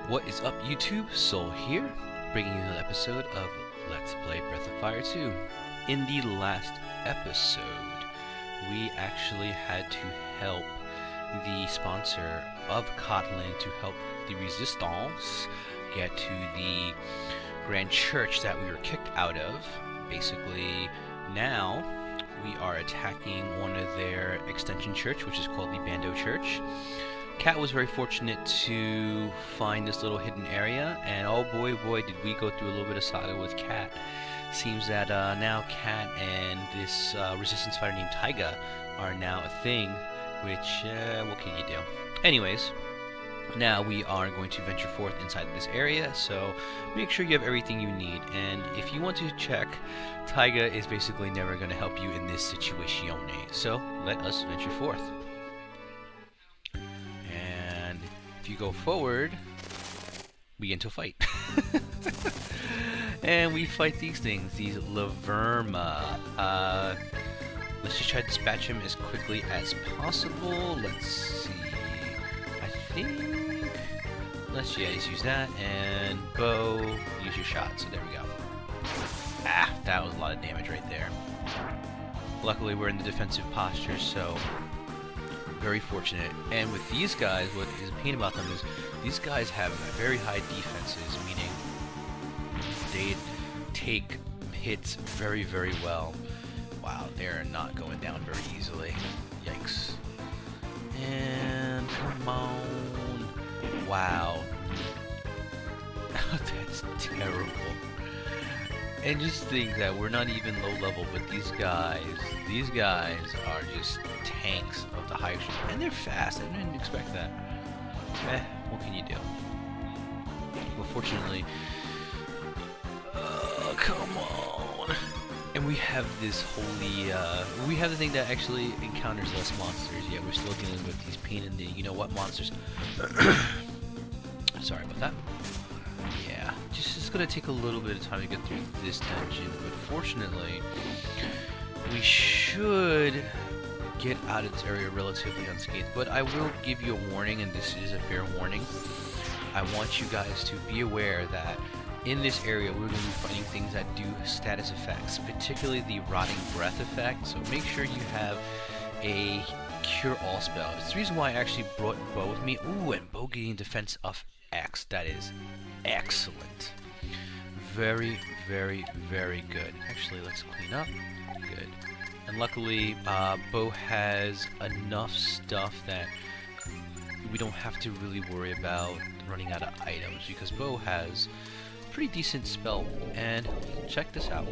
What is up, YouTube? Soul here, bringing you another episode of Let's Play Breath of Fire 2. In the last episode, we actually had to help the sponsor of Cotland to help the Resistance get to the Grand Church that we were kicked out of. Basically, now we are attacking one of their extension church, which is called the Bando Church. Cat was very fortunate to find this little hidden area, and oh boy, did we go through a little bit of saga with Cat. Seems that now Cat and this resistance fighter named Taiga are now a thing, which, what can you do? Anyways, now we are going to venture forth inside this area, so make sure you have everything you need, and if you want to check, Taiga is basically never going to help you in this situation, so let us venture forth. If you go forward, we get into a fight. And we fight these things, these Laverma. Let's just try to dispatch him as quickly as possible. Let's see. I think... Let's use that. And bow, use your shot. So there we go. Ah, that was a lot of damage right there. Luckily, we're in the defensive posture, so... very fortunate. And with these guys, what is a pain about them is these guys have very high defenses, meaning they take hits very, very well. Wow, they're not going down very easily. Yikes. And come on. Wow. That's terrible. And just think that we're not even low level, but these guys are just tanks of the highest, and they're fast. I didn't expect that. What can you do? Well, fortunately, come on. And we have this holy, we have the thing that actually encounters less monsters. Yeah, we're still dealing with these pain in the, you know what, monsters. Sorry about that. Yeah, it's gonna take a little bit of time to get through this dungeon, but fortunately, we should get out of this area relatively unscathed. But I will give you a warning, and this is a fair warning. I want you guys to be aware that in this area, we're going to be fighting things that do status effects, particularly the Rotting Breath effect, so make sure you have a Cure All spell. It's the reason why I actually brought Bow with me. Ooh, and Bow getting defense of X. That is excellent. Very, very, very good. Actually, let's clean up. Good. And luckily, Bo has enough stuff that we don't have to really worry about running out of items, because Bo has pretty decent spell. And check this out.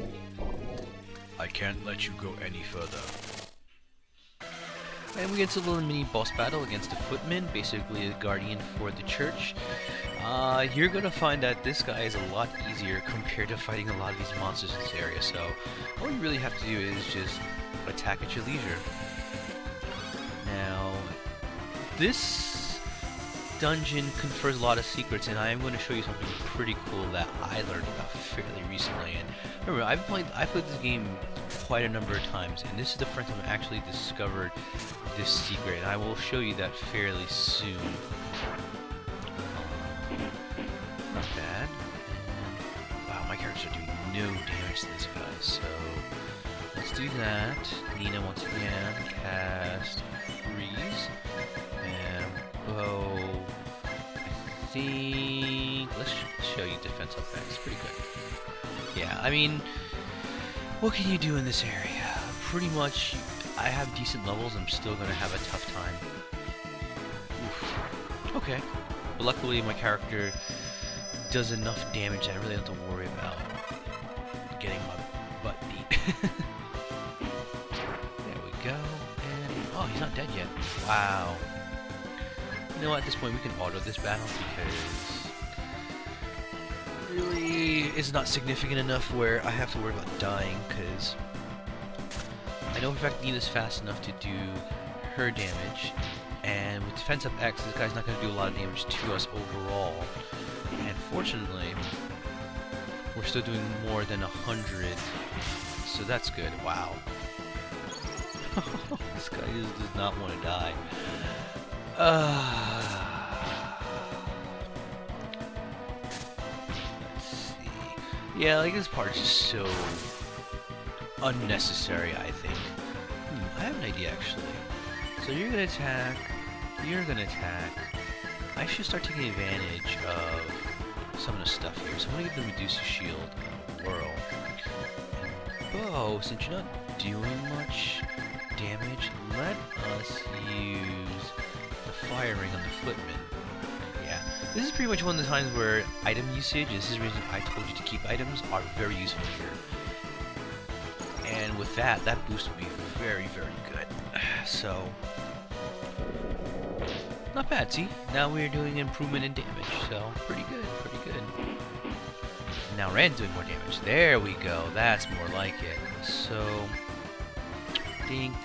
I can't let you go any further. And we get into a little mini boss battle against a footman, basically a guardian for the church. You're gonna find that this guy is a lot easier compared to fighting a lot of these monsters in this area, so all you really have to do is just attack at your leisure. Now, this dungeon confers a lot of secrets, and I am going to show you something pretty cool that I learned about fairly recently. And remember, I've played this game quite a number of times, and this is the first time I actually discovered this secret, and I will show you that fairly soon. Not bad. And, wow, my characters are doing no damage to this guy, so let's do that. Nina once again, cast Freeze, and Bow, I think, let's show you defense effects, pretty good. Yeah, I mean, what can you do in this area? Pretty much, I have decent levels, I'm still gonna have a tough time. Oof. Okay, but luckily my character does enough damage that I really don't have to worry about getting my butt beat. There we go, and oh, he's not dead yet. Wow. You know what, at this point we can auto this battle because really it's not significant enough where I have to worry about dying, because I know for a fact Nina's fast enough to do her damage, and with defense up X, this guy's not going to do a lot of damage to us overall. And fortunately, we're still doing more than 100, so that's good. Wow. This guy just does not want to die. Yeah, like this part is just so unnecessary, I think. I have an idea actually. So you're gonna attack, you're gonna attack. I should start taking advantage of some of the stuff here. So I'm gonna give the Medusa shield a whirl. Oh, since you're not doing much damage, let us use the fire ring on the footman. Yeah, this is pretty much one of the times where item usage, and this is the reason I told you to keep items, are very useful here. And with that, that boost will be very, very good. So, not bad, see? Now we're doing improvement in damage, so pretty good, pretty good. Now Rand's doing more damage. There we go, that's more like it. So, I think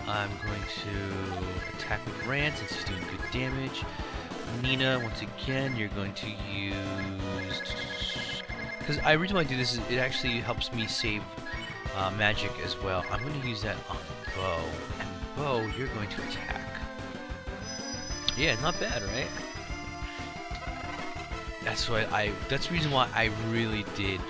I'm going to attack with Rand since he's doing good damage. Nina, once again, you're going to use... Because the reason why I do this is it actually helps me save magic as well. I'm going to use that on Bo. And Bo, you're going to attack. Yeah, not bad, right? That's the reason why I really did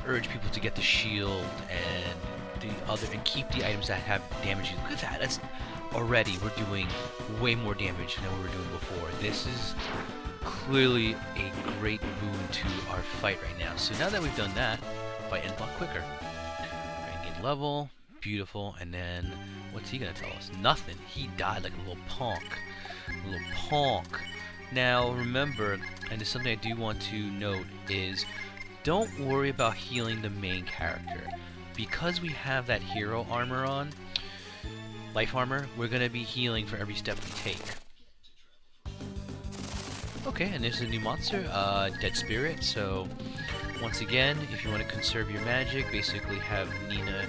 urge people to get the shield and keep the items that have damage. Look at that. That's already we're doing way more damage than we were doing before. This is clearly a great boon to our fight right now. So now that we've done that, fight ends a lot quicker. Right, gain level, beautiful, and then what's he gonna tell us? Nothing. He died like a little ponk. A little ponk. Now remember, and it's something I do want to note, is don't worry about healing the main character. Because we have that hero armor on, life armor, we're gonna be healing for every step we take. Okay, and there's a new monster, Dead Spirit. So once again, if you want to conserve your magic, basically have Nina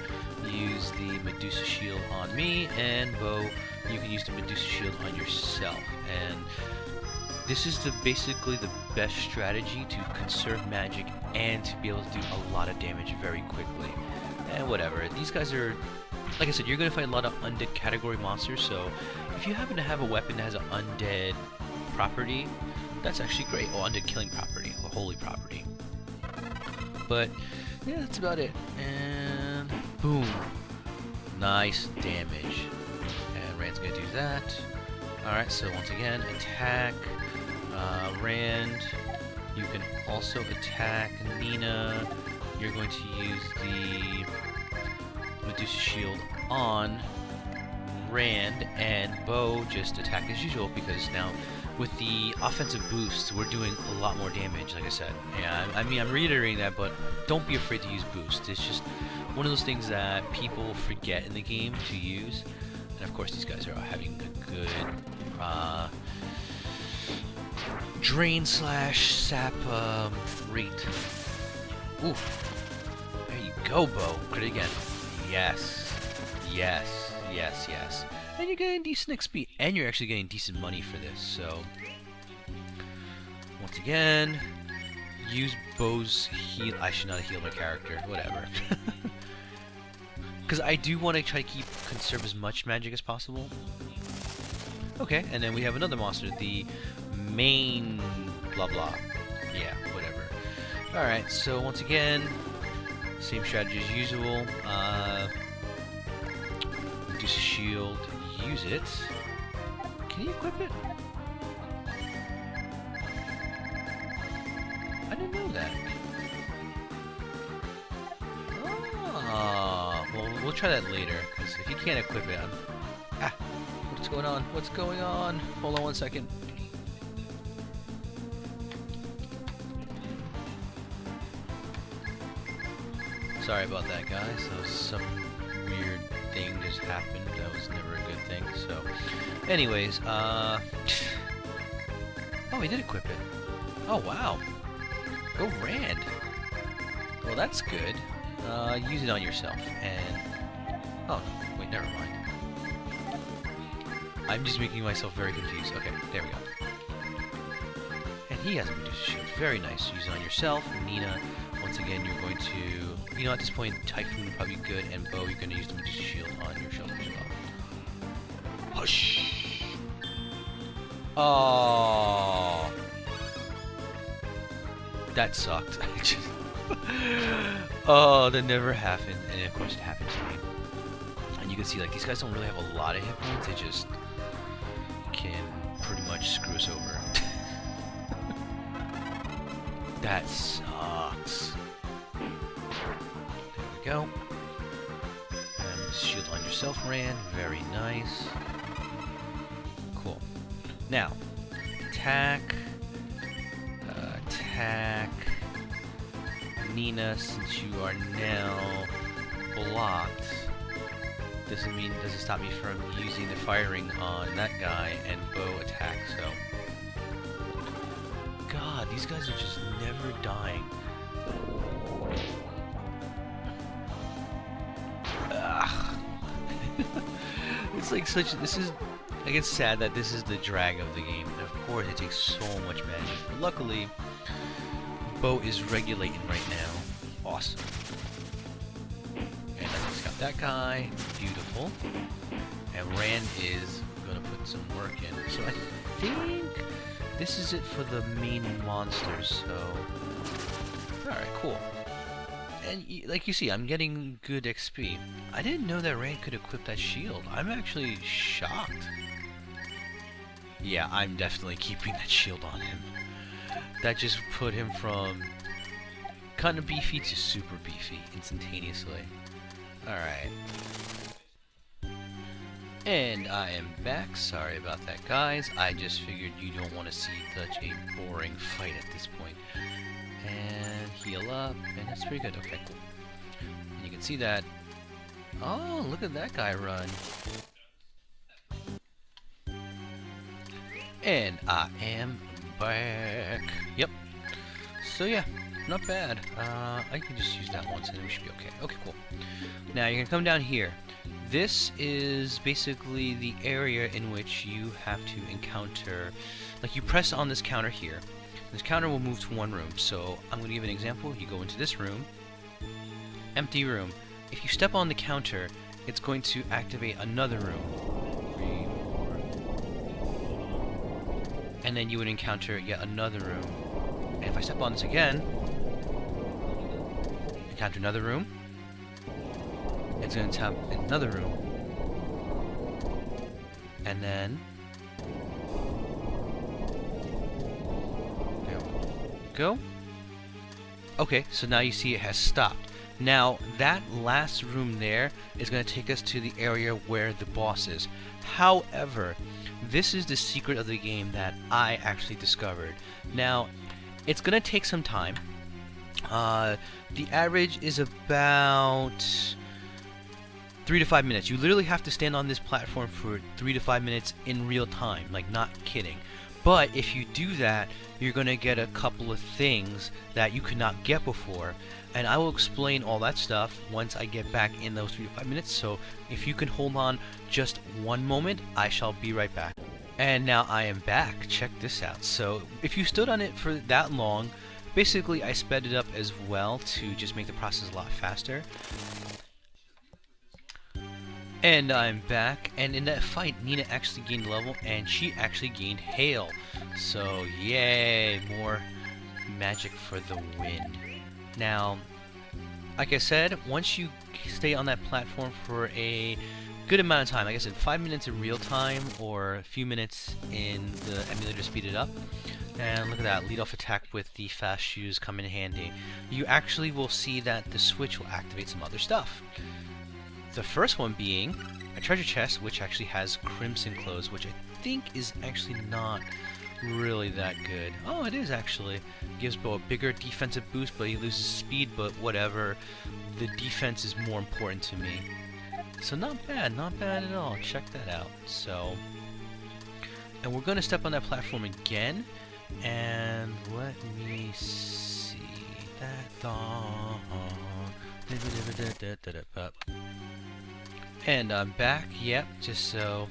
use the Medusa shield on me, and Bo, you can use the Medusa shield on yourself. And this is basically the best strategy to conserve magic and to be able to do a lot of damage very quickly. And whatever, these guys are, like I said, you're going to fight a lot of undead category monsters, so if you happen to have a weapon that has an undead property, that's actually great. Oh, undead killing property, or holy property. But, yeah, that's about it. And, boom. Nice damage. And Rand's going to do that. Alright, so once again, attack. Rand, you can also attack Nina. You're going to use the Medusa shield on Rand, and Bo just attack as usual, because now with the offensive boost we're doing a lot more damage, like I said. Yeah, I mean, I'm reiterating that, but don't be afraid to use boost. It's just one of those things that people forget in the game to use. And of course these guys are having a good drain slash sap rate. Ooh. There you go, Bo. Crit again. Yes. Yes. Yes, yes. And you're getting decent XP. And you're actually getting decent money for this, so... Once again, use Bo's heal... I should not heal my character. Whatever. Because I do want to try to conserve as much magic as possible. Okay, and then we have another monster. The main... blah blah. Yeah, whatever. Alright, so once again... Same strategy as usual. Reduce a shield. Use it. Can you equip it? I didn't know that. Ah, well, we'll try that later. Because if you can't equip it, what's going on? What's going on? Hold on one second. Sorry about that, guys. That was some weird thing just happened. That was never a good thing. So, anyways, oh, he did equip it. Oh, wow. Go Rand. Well, that's good. Use it on yourself. And, oh, wait, never mind. I'm just making myself very confused. Okay, there we go. And he has a Medusa shield. Very nice. Use it on yourself. Nina, once again, you're going to... You know, at this point, Typhoon would probably be good, and Bo, you're going to use the Medusa shield on yourself as well. Hush! Oh! that sucked. Oh, that never happened. And of course it happened to me. And you can see, like, these guys don't really have a lot of hit points. They just can pretty much screw us over. That sucks. There we go. Shield on yourself, Rand. Very nice. Cool. Now, attack. Attack. Nina, since you are now blocked, doesn't stop me from using the firing on that guy and bow attack, so. God, these guys are just never dying. It's like I get sad that this is the drag of the game. And of course, it takes so much magic. But luckily, bow is regulating right now. Awesome. And I just got that guy. Beautiful. And Rand is gonna put some work in. So I think this is it for the main monsters. So, all right, cool. And like you see, I'm getting good XP. I didn't know that Rand could equip that shield. I'm actually shocked. Yeah, I'm definitely keeping that shield on him. That just put him from kind of beefy to super beefy instantaneously. Alright. And I am back. Sorry about that, guys. I just figured you don't want to see such a boring fight at this point. And heal up, and that's pretty good. Okay, cool. And you can see that. Oh, look at that guy run. And I am back. Yep. So yeah, not bad. I can just use that once and then we should be okay. Okay, cool. Now you're gonna come down here. This is basically the area in which you have to encounter, like you press on this counter here. This counter will move to one room. So I'm going to give an example. You go into this room, empty room. If you step on the counter, it's going to activate another room. 3, 4. And then you would encounter yet another room. And if I step on this again, encounter another room. It's going to tap another room. And then go. Okay, so now you see it has stopped. Now, that last room there is going to take us to the area where the boss is. However, this is the secret of the game that I actually discovered. Now, it's going to take some time. The average is about 3 to 5 minutes. You literally have to stand on this platform for 3 to 5 minutes in real time, like not kidding. But if you do that, you're going to get a couple of things that you could not get before. And I will explain all that stuff once I get back in those 3 to 5 minutes. So if you can hold on just one moment, I shall be right back. And now I am back. Check this out. So if you stood on it for that long, basically I sped it up as well to just make the process a lot faster. And I'm back, and in that fight, Nina actually gained level, and she actually gained Hail. So, yay, more magic for the win. Now, like I said, once you stay on that platform for a good amount of time, like I said, 5 minutes in real time, or a few minutes in the emulator to speed it up. And look at that, lead off attack with the fast shoes come in handy. You actually will see that the switch will activate some other stuff. The first one being a treasure chest, which actually has crimson clothes, which I think is actually not really that good. Oh, it is actually. Gives Bo a bigger defensive boost, but he loses speed, but whatever. The defense is more important to me. So not bad at all. Check that out. So, and we're going to step on that platform again, and let me see that thong. And I'm back, yep, just so...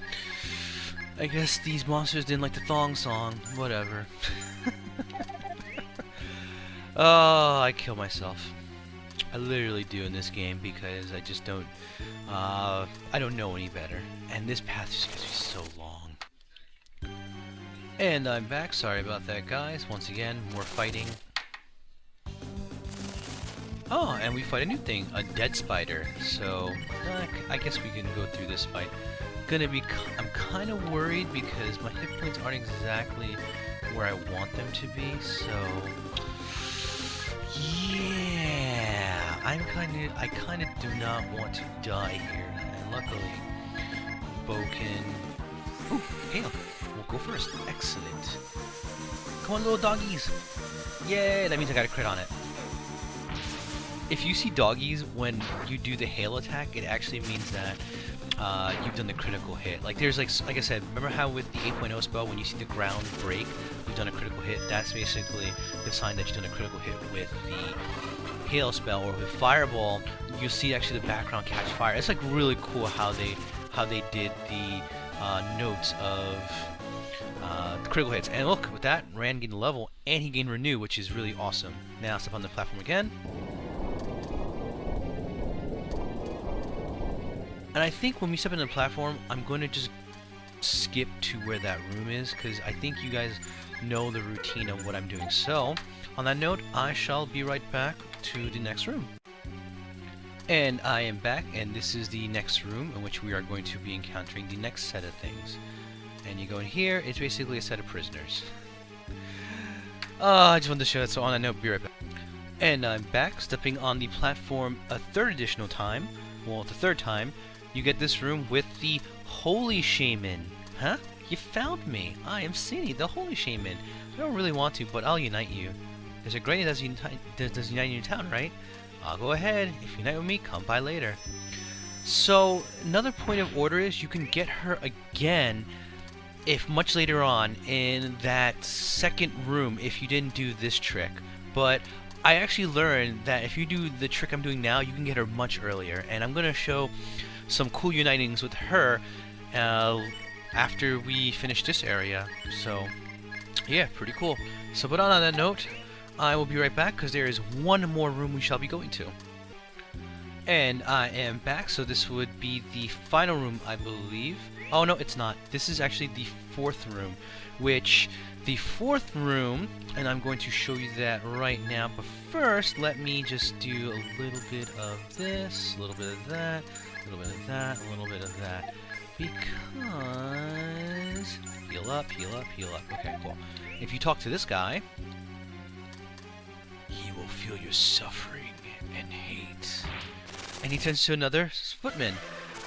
I guess these monsters didn't like the thong song, whatever. Oh, I kill myself. I literally do in this game because I just don't... I don't know any better. And this path just gets me so long. And I'm back, sorry about that guys. Once again, more fighting. Oh, and we fight a new thing, a dead spider. So, I guess we can go through this fight. I'm kind of worried because my hit points aren't exactly where I want them to be, so yeah, I kind of do not want to die here. And luckily, Bo can. Ooh, hail! We'll go first. Excellent. Come on, little doggies! Yay! That means I got a crit on it. If you see doggies when you do the hail attack, it actually means that you've done the critical hit. Like there's like I said, remember how with the 8.0 spell, when you see the ground break, you've done a critical hit. That's basically the sign that you've done a critical hit with the hail spell. Or with fireball, you'll see actually the background catch fire. It's like really cool how they did the notes of the critical hits. And look, with that, Rand gained a level and he gained renew, which is really awesome. Now step on the platform again. And I think when we step into the platform, I'm going to just skip to where that room is, because I think you guys know the routine of what I'm doing. So, on that note, I shall be right back to the next room. And I am back, and this is the next room in which we are going to be encountering the next set of things. And you go in here, it's basically a set of prisoners. I just wanted to show that, so on that note, be right back. And I'm back, stepping on the platform a third additional time. Well, the third time. You get this room with the Holy Shaman. Huh? You found me. I am Cindy, the Holy Shaman. I don't really want to, but I'll unite you. There's a granny that does unite you in town, right? I'll go ahead. If you unite with me, come by later. So, another point of order is you can get her again if much later on in that second room if you didn't do this trick. But I actually learned that if you do the trick I'm doing now, you can get her much earlier. And I'm going to show some cool unitings with her after we finish this area. So yeah, pretty cool. So but on that note, I will be right back because there is one more room we shall be going to. And I am back, so this would be the final room, I believe. Oh no, it's not. This is actually the fourth room, which the fourth room, and I'm going to show you that right now, but first let me just do a little bit of this, a little bit of that, a little bit of that, a little bit of that, because heal up, heal up, heal up. Okay, cool. If you talk to this guy, he will feel your suffering and hate. And he turns to another footman,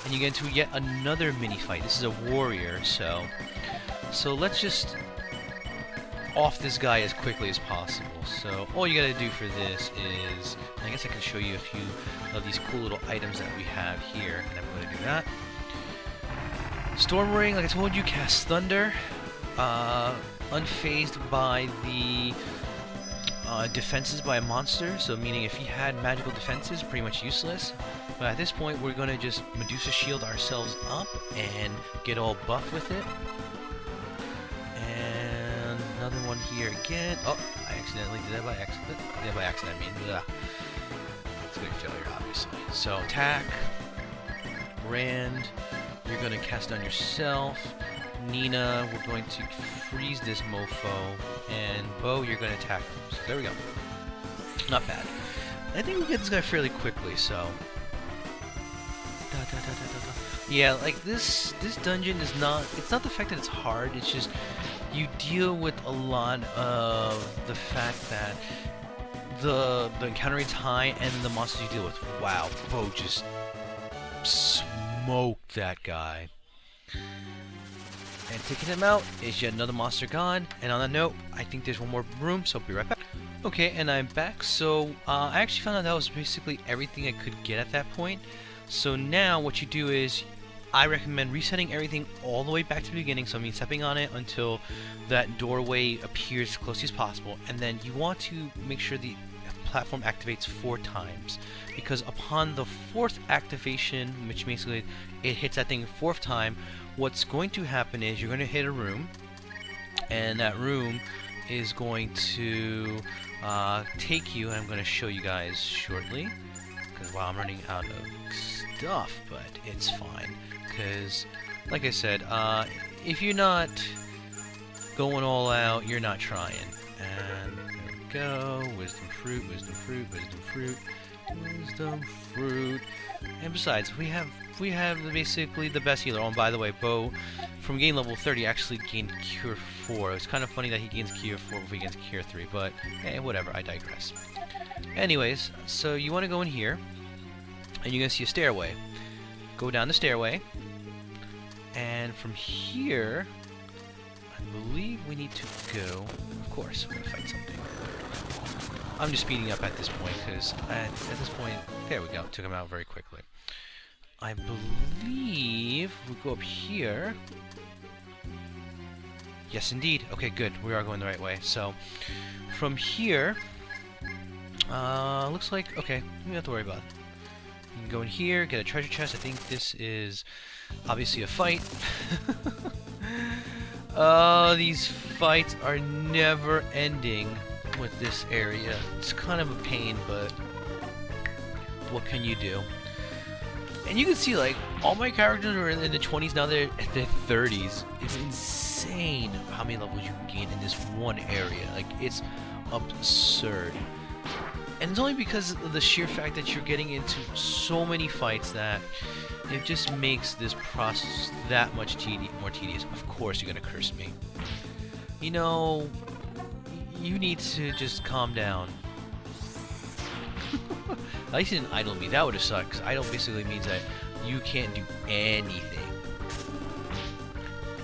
and you get into yet another mini fight. This is a warrior, so let's just off this guy as quickly as possible. So all you gotta do for this is, I guess I can show you a few of these cool little items that we have here, and I'm gonna do that. Storm Ring, like I told you, casts thunder, unfazed by the defenses by a monster, so meaning if he had magical defenses, pretty much useless. But at this point, we're gonna just Medusa shield ourselves up and get all buff with it. And another one here again. Oh, I accidentally did that by accident. Did that by accident, I mean, ugh. It's a big failure, obviously. So attack, Rand, you're gonna cast down yourself. Nina, we're going to freeze this mofo, and Bo, you're going to attack him. So there we go. Not bad. I think we get this guy fairly quickly, so... Yeah, like this dungeon is not... It's not the fact that it's hard, it's just... You deal with a lot of the fact that the encounter rate's high, and the monsters you deal with. Wow, Bo just smoked that guy. And taking him out is yet another monster gone. And on that note, I think there's one more room, so I'll be right back. Okay, and I'm back. So I actually found out that was basically everything I could get at that point. So now what you do is, I recommend resetting everything all the way back to the beginning. So I mean stepping on it until that doorway appears as close as possible. And then you want to make sure the platform activates 4 times. Because upon the 4th activation, which basically it hits that thing 4th time, what's going to happen is you're going to hit a room, and that room is going to take you, and I'm going to show you guys shortly, because I'm running out of stuff, but it's fine, because, like I said, if you're not going all out, you're not trying. And there we go, wisdom fruit, wisdom fruit, wisdom fruit, Wisdom fruit. And besides, we have basically the best healer. Oh, and by the way, Bo, from gain level 30, actually gained Cure 4. It's kind of funny that he gains Cure 4 before he gains Cure 3, but hey, whatever, I digress. Anyways, so you want to go in here, and you're going to see a stairway. Go down the stairway, and from here, I believe we need to go, of course, we're going to fight something. I'm just speeding up at this point, because at this point, there we go, took him out very quickly. I believe we go up here. Yes, indeed. Okay, good. We are going the right way. So, from here, looks like, okay, we don't have to worry about it. You can go in here, get a treasure chest. I think this is obviously a fight. Oh, these fights are never ending with this area. It's kind of a pain, but what can you do? And you can see, like, all my characters are in the 20s, now they're at their 30s. It's insane how many levels you can gain in this one area. Like, it's absurd. And it's only because of the sheer fact that you're getting into so many fights that it just makes this process that much more tedious. Of course you're gonna curse me. You know, you need to just calm down. At least he didn't idle me. That would have sucked, because idle basically means that you can't do anything.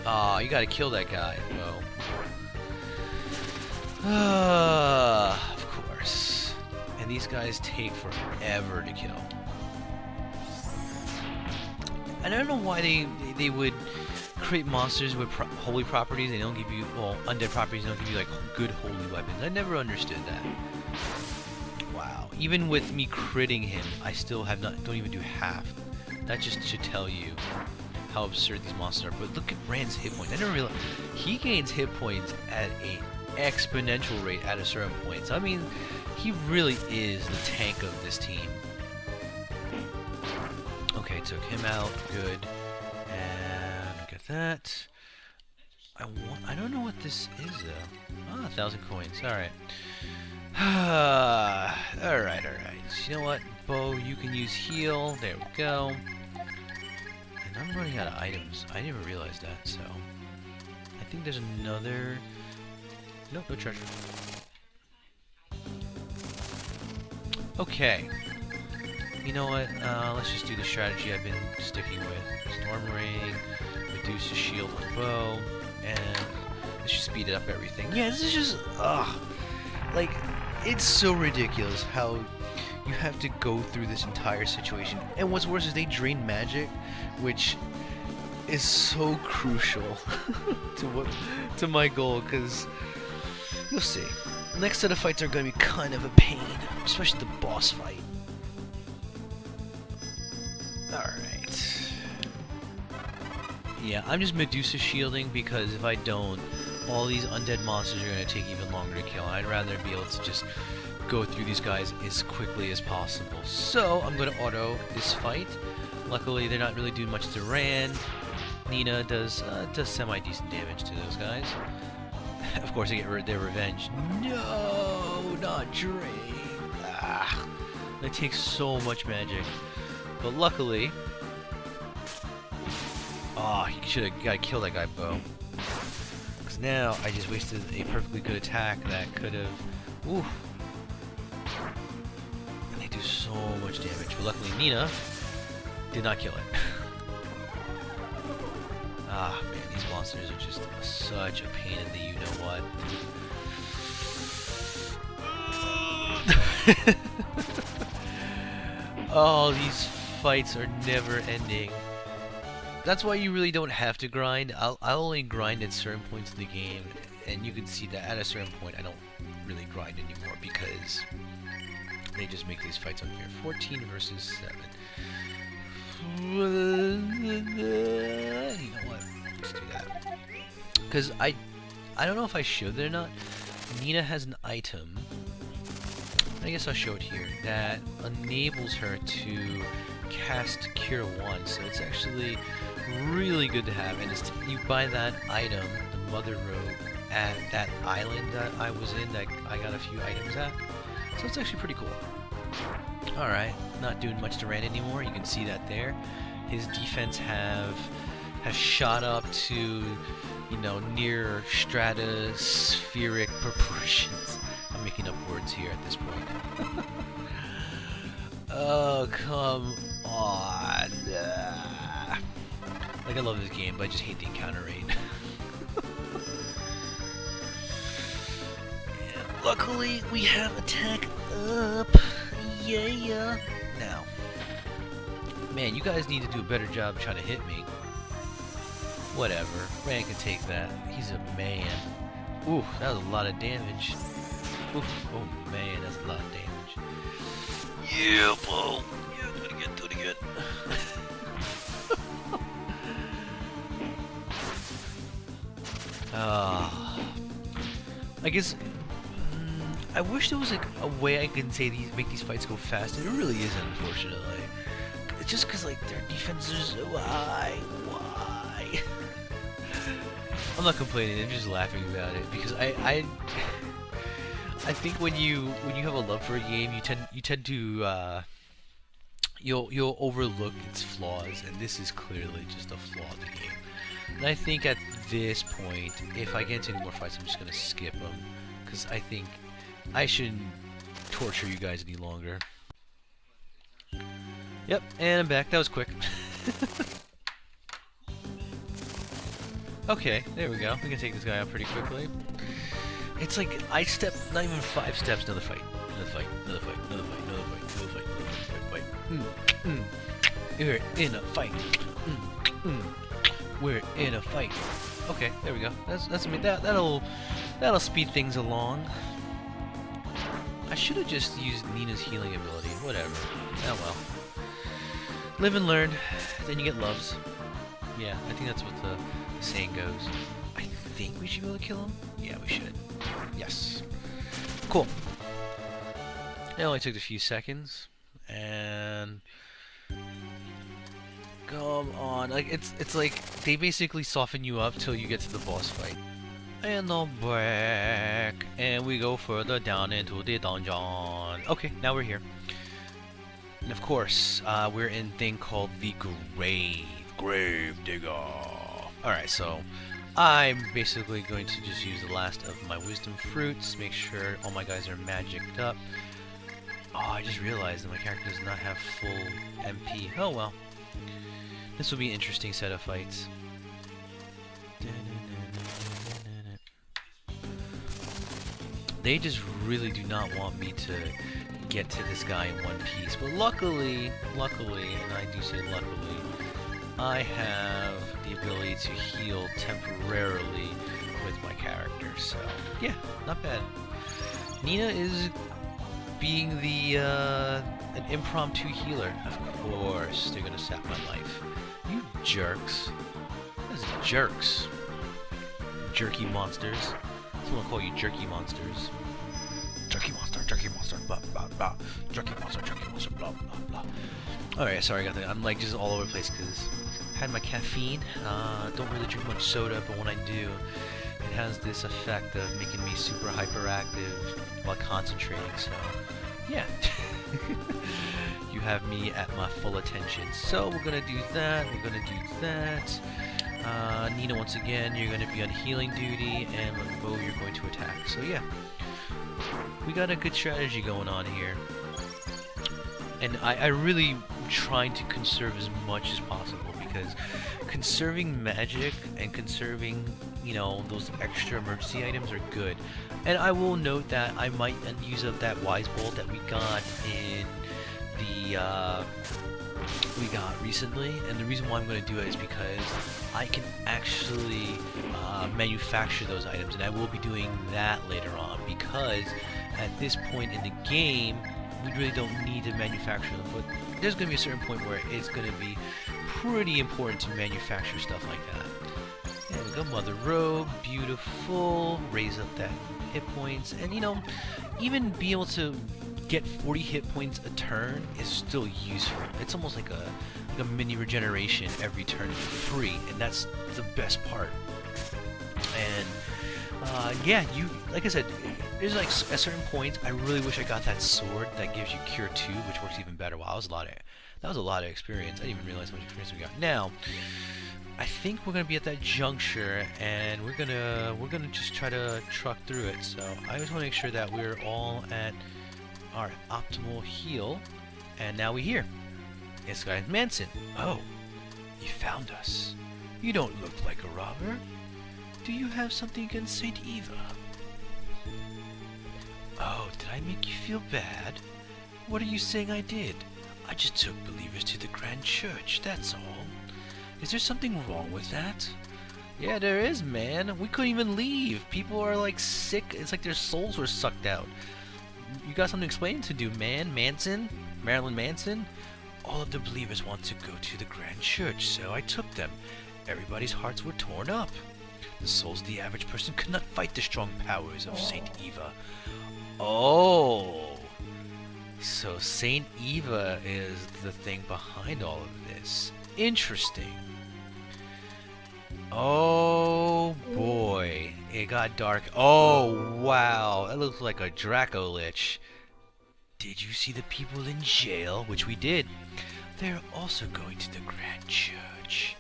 Aw, you gotta kill that guy. Whoa. Of course. And these guys take forever to kill. And I don't know why they would create monsters with holy properties. They don't give you, well, undead properties. They don't give you, like, good holy weapons. I never understood that. Wow. Even with me critting him, I still have don't even do half. That just should tell you how absurd these monsters are. But look at Rand's hit points. I never realized he gains hit points at an exponential rate at a certain point. So, I mean, he really is the tank of this team. Okay, took him out. Good. And get that. I don't know what this is though. Ah, 1,000 coins. All right. all right. So, you know what, Bo? You can use heal. There we go. And I'm running out of items. I never realized that. So I think there's another. Nope, no treasure. Okay. You know what? Let's just do the strategy I've been sticking with. Storm Ring, reduce the shield on Bow, and let's just speed it up everything. Yeah, this is just, like, it's so ridiculous how you have to go through this entire situation. And what's worse is they drain magic, which is so crucial to my goal, because you'll see. Next set of fights are going to be kind of a pain, especially the boss fight. Alright. Yeah, I'm just Medusa shielding because if I don't, all these undead monsters are going to take even longer to kill. And I'd rather be able to just go through these guys as quickly as possible. So, I'm going to auto this fight. Luckily, they're not really doing much to Rand. Nina does semi-decent damage to those guys. Of course, they get their revenge. No, not Drain. That takes so much magic. But luckily, he should have killed that guy, Bo. Because now I just wasted a perfectly good attack that could have. Ooh. And they do so much damage. But luckily, Nina did not kill it. Man, these monsters are just such a pain in the you-know-what. Oh, these fights are never ending. That's why you really don't have to grind. I'll only grind at certain points in the game, and you can see that at a certain point I don't really grind anymore because they just make these fights unfair. 14 versus 7. You know what? Let's do that. Because I don't know if I showed it or not. Nina has an item. I guess I'll show it here. That enables her to cast Cure 1. So it's actually really good to have. And you buy that item, the Mother Robe, at that island that I was in that I got a few items at. So it's actually pretty cool. Alright, not doing much to Rand anymore. You can see that there. His defense has shot up to, you know, near stratospheric proportions. I'm making up words here at this point. Oh, come on. Like, I love this game, but I just hate the encounter rate. Luckily, we have attack up. Yeah. Now, man, you guys need to do a better job trying to hit me. Whatever. Rand can take that. He's a man. Ooh, that was a lot of damage. Oof. Oh man, that's a lot of damage. Yeah, Paul. Yeah, do it again. I guess I wish there was like a way I can say make these fights go faster. There really isn't, unfortunately. It's just because like their defenses are so high. Why? I'm not complaining. I'm just laughing about it because I think when you have a love for a game, you tend to you'll overlook its flaws, and this is clearly just a flaw in the game. And I think at this point, if I get into any more fights, I'm just gonna skip them because I think I shouldn't torture you guys any longer. Yep, and I'm back. That was quick. Okay, there we go. We can take this guy out pretty quickly. It's like I step not even 5 steps, another fight. Another fight, another fight, another fight, another fight, another fight, another fight. We're in a fight. We're in a fight. Okay, there we go. That's I mean that'll speed things along. I should have just used Nina's healing ability. Whatever. Oh well. Live and learn. Then you get loves. Yeah, I think that's what the saying goes. I think we should be able to kill him. Yeah, we should. Yes. Cool. It only took a few seconds, and come on, like it's like they basically soften you up till you get to the boss fight. And the back, and we go further down into the dungeon. Okay, now we're here, and of course, we're in a thing called the Grave Digger. All right, so I'm basically going to just use the last of my wisdom fruits, make sure all my guys are magicked up. Oh, I just realized that my character does not have full MP. Oh well. This will be an interesting set of fights. They just really do not want me to get to this guy in one piece, but luckily, and I do say luckily, I have the ability to heal temporarily with my character, so yeah, not bad. Nina is being the an impromptu healer. Of course, they're gonna sap my life. You jerks. Those jerks. Jerky monsters. Someone call you jerky monsters. Jerky monster, blah blah blah. Jerky monster, blah blah blah. Alright, sorry, I got that. I'm like just all over the place because I had my caffeine. Don't really drink much soda, but when I do, it has this effect of making me super hyperactive while concentrating, so yeah. You have me at my full attention. So we're gonna do that, Nina, once again, you're gonna be on healing duty, and Bo, you're going to attack. So yeah, we got a good strategy going on here. And I really trying to conserve as much as possible, because conserving magic and conserving, you know, those extra emergency items are good. And I will note that I might use up that wise bolt that we got in the we got recently, and the reason why I'm going to do it is because I can actually manufacture those items, and I will be doing that later on, because at this point in the game we really don't need to manufacture them, but there's going to be a certain point where it's going to be pretty important to manufacture stuff like that. There we go, Mother Robe, beautiful, raise up that hit points, and you know, even being able to get 40 hit points a turn is still useful. It's almost like a mini regeneration every turn for free, and that's the best part. And yeah, you, like I said, there's like at certain points, I really wish I got that sword that gives you Cure 2, which works even better. Wow, that was a lot of experience. I didn't even realize how much experience we got. Now, I think we're gonna be at that juncture, and we're gonna just try to truck through it. So I just want to make sure that we're all at our optimal heal. And now we're here. This guy's Manson. Oh, you found us. You don't look like a robber. Do you have something against Saint Eva? Oh, did I make you feel bad? What are you saying I did? I just took believers to the Grand Church, that's all. Is there something wrong with that? Yeah, there is, man. We couldn't even leave. People are like sick. It's like their souls were sucked out. You got something to explain to do, man? Manson? Marilyn Manson? All of the believers want to go to the Grand Church, so I took them. Everybody's hearts were torn up. The souls of the average person could not fight the strong powers of Saint Eva. Oh, so Saint Eva is the thing behind all of this. Interesting. Oh boy, it got dark. Oh wow, that looks like a Draco-Lich. Did you see the people in jail? Which we did. They're also going to the Grand Church.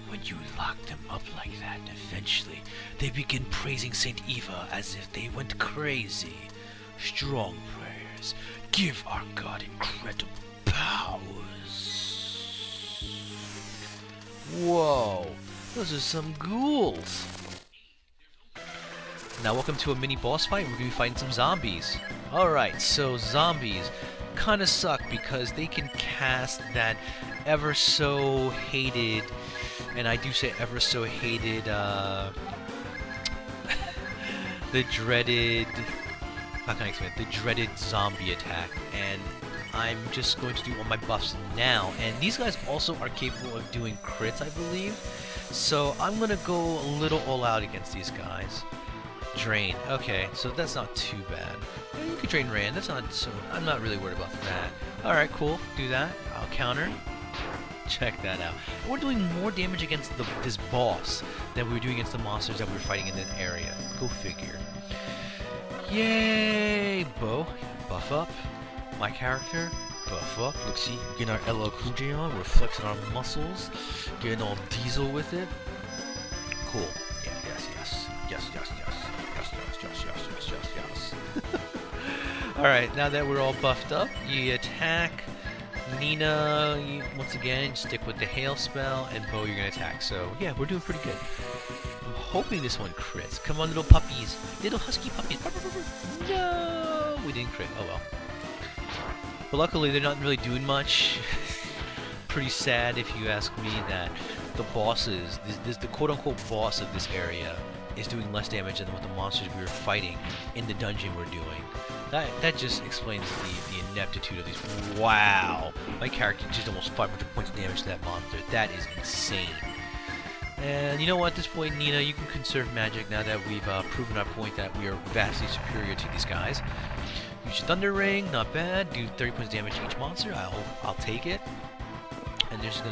When you lock them up like that, eventually they begin praising Saint Eva as if they went crazy. Strong prayers give our God incredible powers. Whoa, those are some ghouls. Now welcome to a mini boss fight. We're going to be fighting some zombies. Alright, so zombies kind of suck because they can cast that ever so hated, and I do say ever so hated, the dreaded, how can I explain it? The dreaded zombie attack, and I'm just going to do all my buffs now, and these guys also are capable of doing crits, I believe, so I'm going to go a little all out against these guys. Drain, okay, so that's not too bad. Yeah, you could drain Rand, that's not so, I'm not really worried about that. Alright, cool, do that, I'll counter. Check that out. We're doing more damage against this boss than we were doing against the monsters that we were fighting in that area. Go figure. Yay! Bo, buff up. My character, buff up. Look, see, we're getting our LL Cool J on. We're flexing our muscles. Getting all diesel with it. Cool. Yeah, yes, yes. Yes, yes, yes. Yes, yes, yes, yes, yes, yes, yes. Alright, now that we're all buffed up, you attack. Nina, you, once again, stick with the hail spell, and Bo, you're gonna attack. So, yeah, we're doing pretty good. I'm hoping this one crits. Come on, little puppies. Little husky puppies. No! We didn't crit. Oh well. But luckily, they're not really doing much. Pretty sad, if you ask me, that the bosses, the quote-unquote boss of this area, is doing less damage than what the monsters we were fighting in the dungeon were doing. That just explains the ineptitude of these. Wow! My character did almost 500 points of damage to that monster. That is insane. And you know what, at this point, Nina, you can conserve magic now that we've proven our point that we are vastly superior to these guys. Use your Thunder Ring, not bad. Do 30 points of damage to each monster. I'll take it. And they're just we're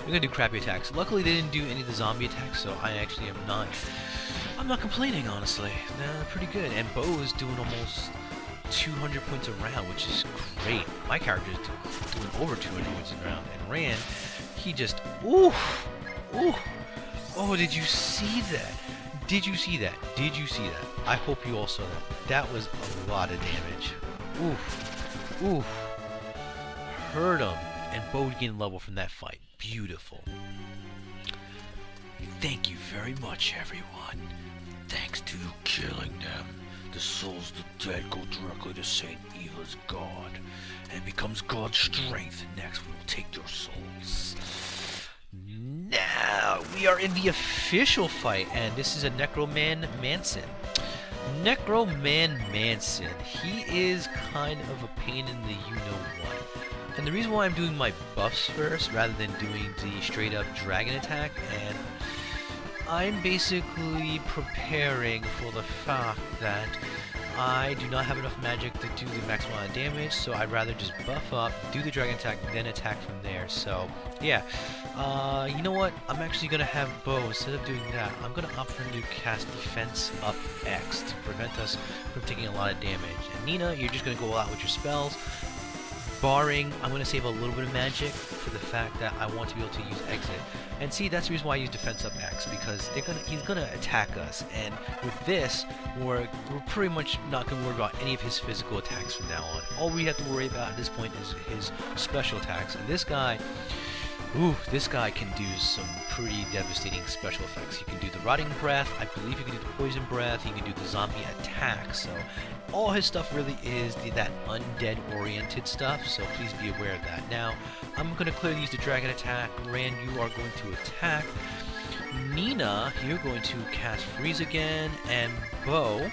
gonna do crappy attacks. Luckily, they didn't do any of the zombie attacks, so I actually am not. I'm not complaining, honestly. They're pretty good. And Bo is doing almost 200 points a round, which is great. My character is doing over 200 points a round. And Rand, he just, oof, oof. Oh, did you see that? Did you see that? Did you see that? I hope you all saw that. That was a lot of damage. Oof, oof. Hurt him. And Bo gained level from that fight. Beautiful. Thank you very much, everyone. Thanks to you killing them, the souls of the dead go directly to Saint Eva's God, and becomes God's strength. Next, we will take your souls. Now, we are in the official fight, and this is a Necroman Manson. Necroman Manson, he is kind of a pain in the you-know-what. And the reason why I'm doing my buffs first, rather than doing the straight-up dragon attack, and I'm basically preparing for the fact that I do not have enough magic to do the max amount of damage, so I'd rather just buff up, do the dragon attack, then attack from there. So, yeah. You know what? I'm actually going to have Bo, instead of doing that, I'm going to opt for him to cast Defense Up X to prevent us from taking a lot of damage. And Nina, you're just going to go out with your spells. Barring, I'm going to save a little bit of magic for the fact that I want to be able to use Exit. And see, that's the reason why I use Defense Up X, because he's going to attack us. And with this, we're pretty much not going to worry about any of his physical attacks from now on. All we have to worry about at this point is his special attacks. And this guy, this guy can do some pretty devastating special effects. He can do the Rotting Breath, I believe he can do the Poison Breath, he can do the Zombie Attack, so all his stuff really is that undead-oriented stuff, so please be aware of that. Now, I'm going to clearly use the Dragon Attack. Rand, you are going to attack. Nina, you're going to cast Freeze again, and Bo,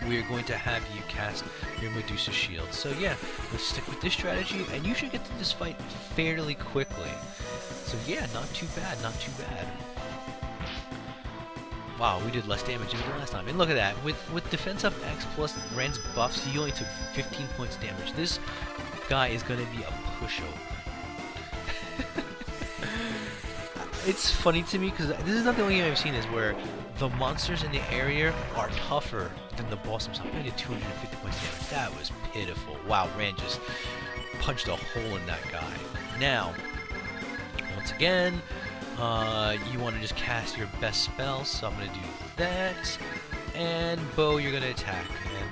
we're going to have you cast your Medusa Shield. So yeah, let's stick with this strategy, and you should get to this fight fairly quickly. So yeah, not too bad, not too bad. Wow, we did less damage than we did last time. And look at that, with Defense Up X plus Rand's buffs, he only took 15 points damage. This guy is going to be a pushover. It's funny to me because this is not the only game I've seen, is where the monsters in the area are tougher than the boss himself. He did 250 points damage. That was pitiful. Wow, Rand just punched a hole in that guy. Now, once again, you want to just cast your best spell, so I'm going to do that. And Bo, you're going to attack. And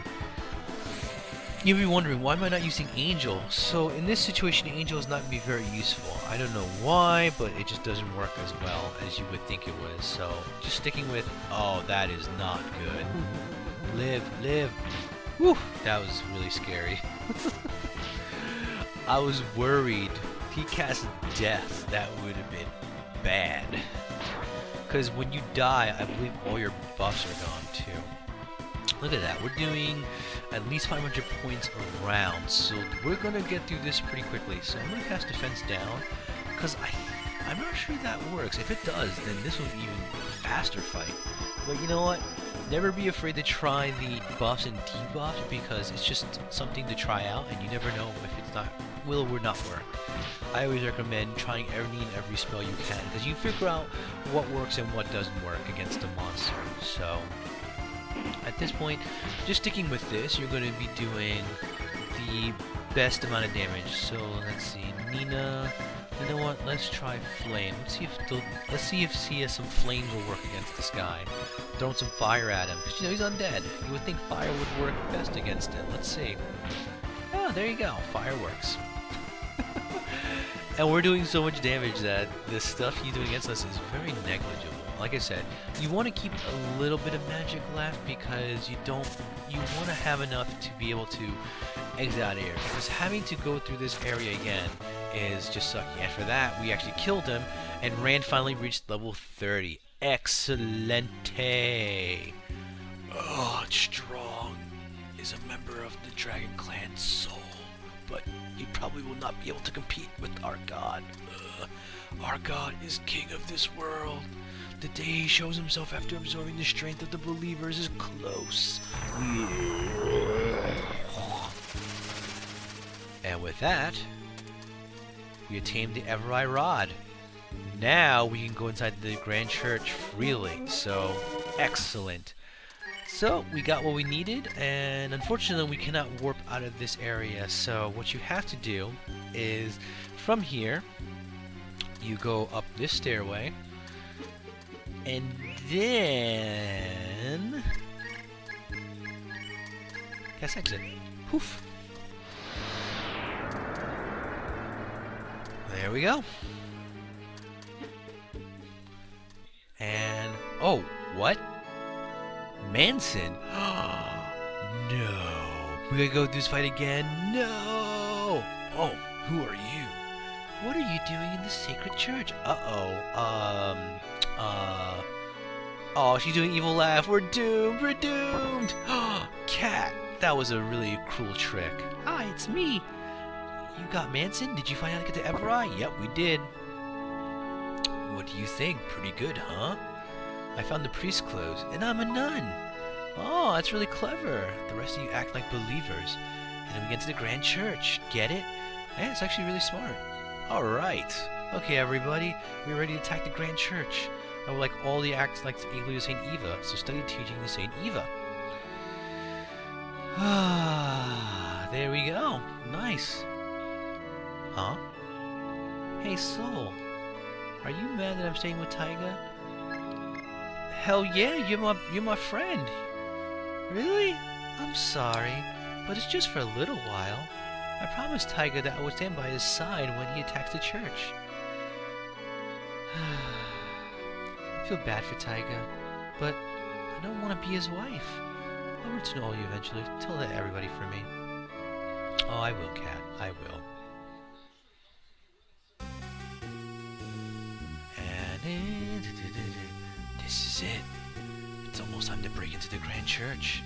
you'll be wondering, why am I not using Angel? So in this situation, Angel is not going to be very useful. I don't know why, but it just doesn't work as well as you would think it was. So just sticking with, oh, that is not good. Live. Whew, that was really scary. I was worried. He cast Death. That would have been bad. Because when you die, I believe all your buffs are gone too. Look at that. We're doing at least 500 points a round, so we're going to get through this pretty quickly. So I'm going to cast Defense down, because I'm not sure that works. If it does, then this will be an even faster fight. But you know what? Never be afraid to try the buffs and debuffs, because it's just something to try out, and you never know if it's not will or not work. I always recommend trying any and every spell you can, because you figure out what works and what doesn't work against the monster. So at this point, just sticking with this, you're going to be doing the best amount of damage. So let's see, Nina. You know what? Let's try Flame. Let's see if some flames will work against this guy. Throwing some fire at him, because you know he's undead. You would think fire would work best against him. Let's see. Oh, there you go. Fire works. And we're doing so much damage that the stuff he's doing against us is very negligible. Like I said, you want to keep a little bit of magic left, because you want to have enough to be able to exit out of here. Because having to go through this area again is just sucky. And for that, we actually killed him, and Rand finally reached level 30. Excelente! Oh, Strong is a member of the Dragon Clan Soul, but he probably will not be able to compete with our god. Our god is king of this world. The day he shows himself after absorbing the strength of the believers is close. And with that, we attained the Evereye Rod. Now we can go inside the Grand Church freely. So, excellent. So, we got what we needed, and unfortunately we cannot warp out of this area. So, what you have to do is, from here, you go up this stairway, and then cast exit. Poof. There we go. And oh, what? Manson? No. We gotta go through this fight again? No. Oh, who are you? What are you doing in the sacred church? Oh, she's doing evil laugh. We're doomed. We're doomed. Cat, that was a really cruel trick. Hi, it's me. You got Manson? Did you finally get to Evereye? Yep, we did. What do you think? Pretty good, huh? I found the priest's clothes, and I'm a nun. Oh, that's really clever. The rest of you act like believers. And then we get to the grand church. Get it? Yeah, it's actually really smart. Alright. Okay, everybody. We're ready to attack the grand church. I would like all the acts like to St. Eva, so study teaching to St. Eva. Ah, there we go. Nice. Huh? Hey, Soul. Are you mad that I'm staying with Taiga? Hell yeah, you're my friend. Really? I'm sorry, but it's just for a little while. I promised Taiga that I would stand by his side when he attacks the church. I feel bad for Taiga, but I don't want to be his wife. I'll return all you eventually. Tell that everybody for me. Oh, I will, Cat. I will. And this is it. It's almost time to break into the grand church.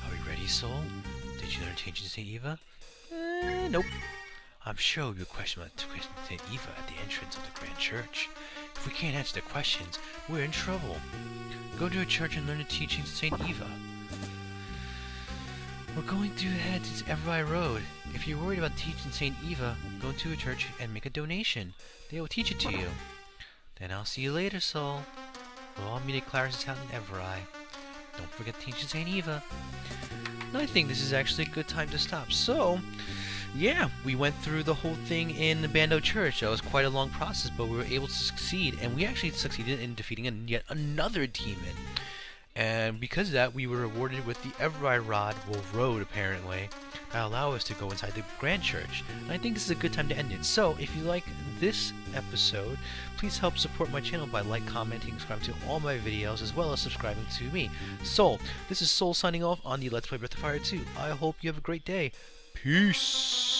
Are we ready, Soul? Did you learn to change into St. Eva? Nope. I'm sure you'll question St. Eva at the entrance of the grand church. If we can't answer the questions, we're in trouble. Go to a church and learn the teachings of St. Eva. We're going through ahead to Everai Road. If you're worried about teaching St. Eva, go to a church and make a donation. They will teach it to you. Then I'll see you later, Soul. We'll all meet at Claris's house in Everai. Don't forget to teach St. Eva. And I think this is actually a good time to stop. So, yeah, we went through the whole thing in the Bando Church. That was quite a long process, but we were able to succeed, and we actually succeeded in defeating yet another demon. And because of that, we were rewarded with the Everai Rod, well, Road apparently, that allow us to go inside the Grand Church. And I think this is a good time to end it. So, if you like this episode, please help support my channel by commenting, subscribing to all my videos, as well as subscribing to me. Soul, this is Soul signing off on the Let's Play Breath of Fire 2. I hope you have a great day. Peace!